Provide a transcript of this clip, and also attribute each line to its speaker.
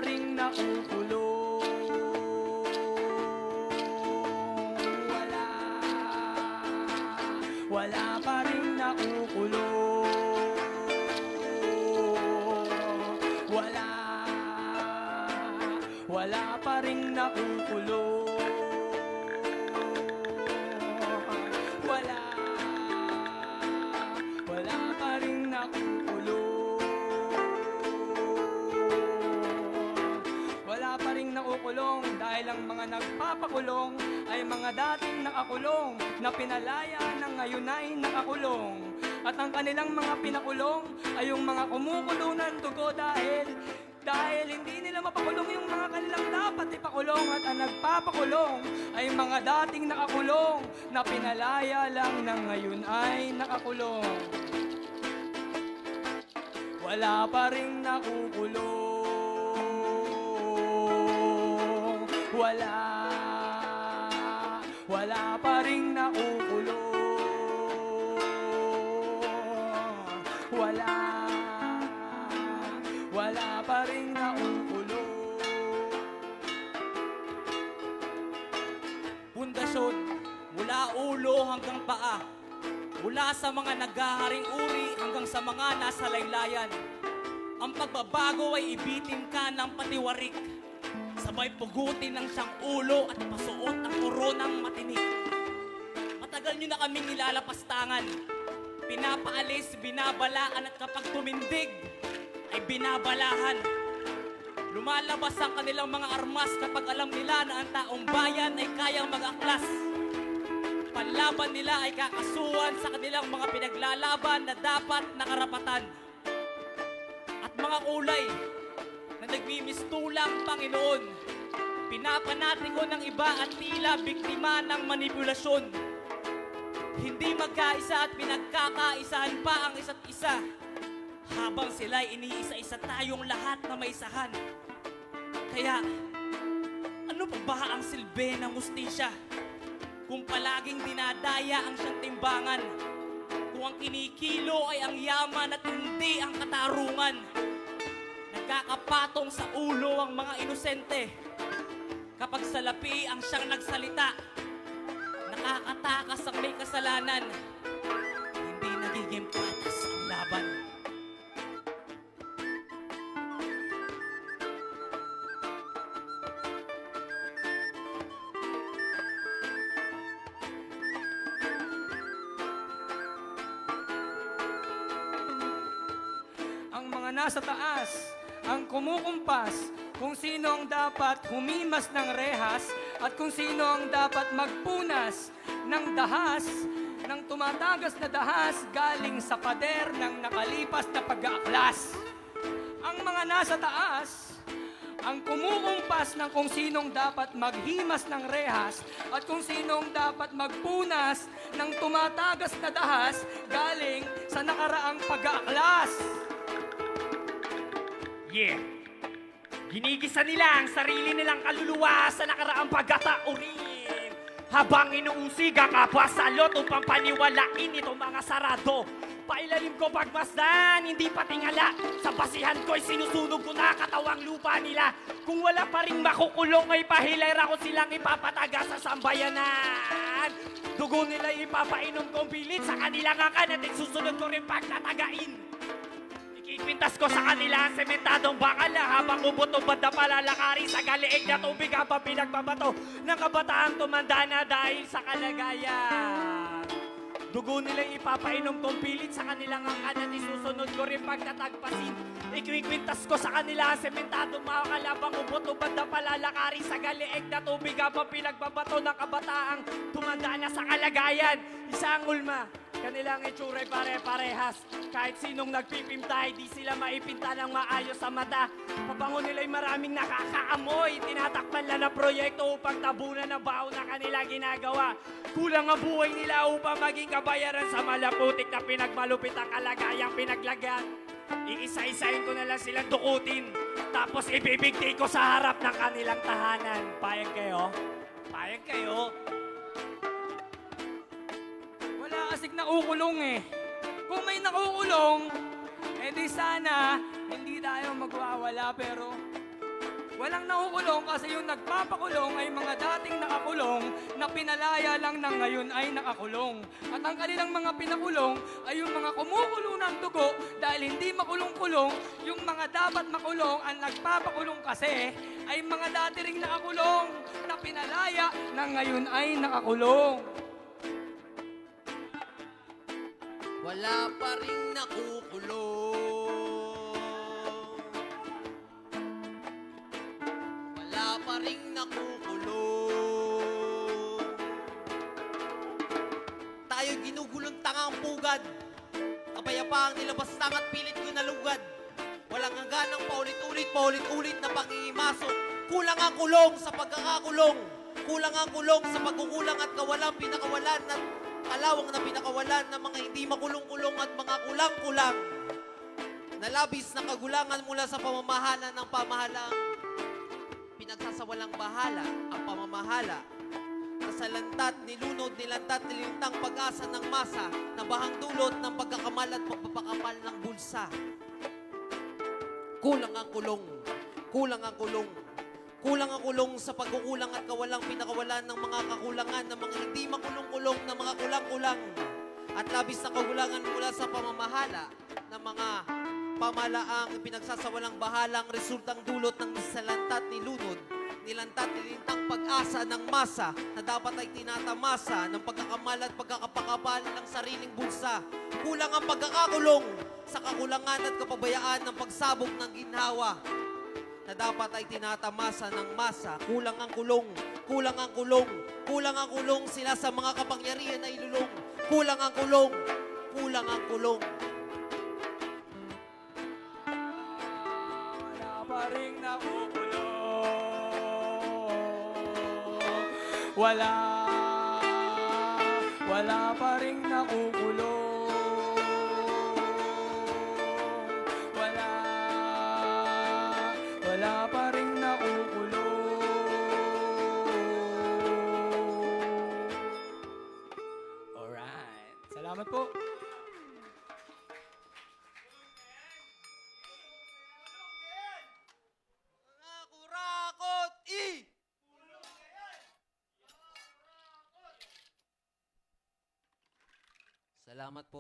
Speaker 1: ring nakukulong. Wala pa ring nakukulong. Wala pa ring nakukulong. Wala pa ring nakukulong. Wala pa ring nakukulong dahil ang mga nagpapakulong ay mga dating nakakulong na pinalaya na ngayon ay nakakulong. At ang kanilang mga pinakulong ay yung mga kumukulo ng dugo dahil hindi nila mapakulong yung mga kanilang dapat ipakulong. At ang nagpapakulong ay mga dating nakakulong na pinalaya lang na ngayon ay nakakulong. Wala pa ring nakukulong. Wala pa ring nakukulong. Wala pa ring nakukulong.
Speaker 2: Pundasyon, mula ulo hanggang paa, mula sa mga naghaharing uri hanggang sa mga nasa laylayan. Ang pagbabago ay ibitin ka ng patiwarik, sabay pugutin ng siyang ulo at pasuot ang koronang matinik. Matagal nyo na kaming nilalapastangan, pinapaalis, binabalaan at kapag tumindig ay binabalahan. Lumalabas ang kanilang mga armas kapag alam nila na ang taong bayan ay kayang mag-aklas. Panlaban nila ay kakasuhan sa kanilang mga pinaglalaban na dapat na karapatan. At mga kulay na nagmimistulang Panginoon, pinapanati ko ng iba at tila biktima ng manipulasyon. Hindi magkaisa at pinagkakaisahan pa ang isa't isa, habang sila'y iniisa-isa tayong lahat na may isahan. Kaya, ano pa ba ang silbi ng hustisya kung palaging dinadaya ang siyang timbangan? Kung ang kinikilo ay ang yaman at hindi ang katarungan. Nagkakapatong sa ulo ang mga inosente kapag salapi ang siyang nagsalita. Nakakatakas ang may kasalanan. Hindi nagiging patas ang laban.
Speaker 1: Ang mga nasa taas ang kumukumpas kung sino ang dapat humimas ng rehas at kung sino ang dapat magpunas ng dahas, ng tumatagas na dahas galing sa pader ng nakalipas na pag-aaklas. Ang mga nasa taas ang kumukumpas ng kung sinong dapat maghimas ng rehas at kung sinong dapat magpunas ng tumatagas na dahas galing sa nakaraang pag-aaklas.
Speaker 3: Yeah. Ginigisa nila ang sarili nilang kaluluwa sa nakaraang pagkataurin. Habang inuusig ang kapwa sa lot upang paniwalain itong mga sarado. Pailalim ko pagmasdan, hindi pa tingala. Sa basihan ko'y sinusunog ko na katawang lupa nila. Kung wala pa ring makukulong ay pahilera ko silang ipapataga sa sambayanan. Dugo nila ipapainom kong pilit sa kanilang akan at susunod ko rin pagtatagain. Ipintas ko sa kanila ang sementadong bakal na habang ubot-ubad na palalakari sa galiig na tubig habang pinagbabato ng kabataang tumanda na dahil sa kalagayan. Dugo nilang ipapainom kong pilit sa kanilang angkan at isusunod ko rin pagtatagpasin. Ikwintas ko sa kanila ang sementadong bakal habang ubot-ubad na palalakari sa galiig na tubig habang pinagbabato ng kabataang tumanda na sa kalagayan. Isang ulma. Kanilang itsuray pare-parehas. Kahit sinong nagpipintay, di sila maipinta ng maayos sa mata. Pabango nila'y maraming nakakaamoy. Tinatakpan lang na proyekto upang tabunan ng baon na kanila ginagawa. Kulang ang buhay nila upang maging kabayaran sa malaputik na pinagmalupit ang kalagayang pinaglagan. Iisa-isahin ko na lang silang dukutin. Tapos ibibigti ko sa harap ng kanilang tahanan. Payag kayo? Payag kayo?
Speaker 1: Kasing nakukulong eh. Kung may nakukulong, edi sana hindi tayo magwawala pero Walang nakukulong kasi yung nagpapakulong ay mga dating nakakulong na pinalaya lang ng ngayon ay nakakulong. At ang kanilang mga pinakulong ay yung mga kumukulo ng dugo dahil hindi makulong-kulong, yung mga dapat makulong ang nagpapakulong kasi ay mga dati ring nakakulong na pinalaya ng ngayon ay nakakulong.
Speaker 4: Wala pa rin nakukulong. Wala pa rin nakukulong. Tayo ginugulong tangang pugad. Kapayapaang nilabas tangat pilit ko nalugad. Walang hangganang paulit-ulit na pangihimasok. Kulang ang kulong sa pagkakakulong. Kulang ang kulong sa pagkukulang at kawalang pinakawalan at kalawang na pinakawalan ng mga hindi makulong-kulong at mga kulang-kulang. Nalabis na kagulangan mula sa pamamahala ng pamahalang pinagsasawalang bahala ang pamamahala. Nasalantat, nilantat, nilintang pag-asa ng masa na bahang dulot ng pagkakamal at pagpapakamal ng bulsa. Kulang ang kulong. Kulang ang kulong. Kulang ang kulong sa pagkukulang at kawalang pinakawalan ng mga kakulangan ng mga hindi makulong-kulong na mga kulang-kulang. At labis na kagulangan mula sa pamamahala ng mga pamalaang pinagsasawalang bahalang resultang dulot ng nisalantat nilunod, nilantat nilintang pag-asa ng masa na dapat ay tinatamasa ng pagkakamal at pagkakapakapal ng sariling bulsa. Kulang ang pagkakakulong sa kakulangan at kapabayaan ng pagsabog ng ginhawa na dapat ay tinatamasa ng masa. Kulang ang kulong, kulang ang kulong, kulang ang kulong sila sa mga kapangyarihan na ilulong. Kulang ang kulong, kulang ang kulong.
Speaker 1: Wala pa rin nakukulong. Wala pa rin nakukulong. Wala pa rin nakukulong. Alright. Salamat po.
Speaker 4: Mga kurakot, Salamat po.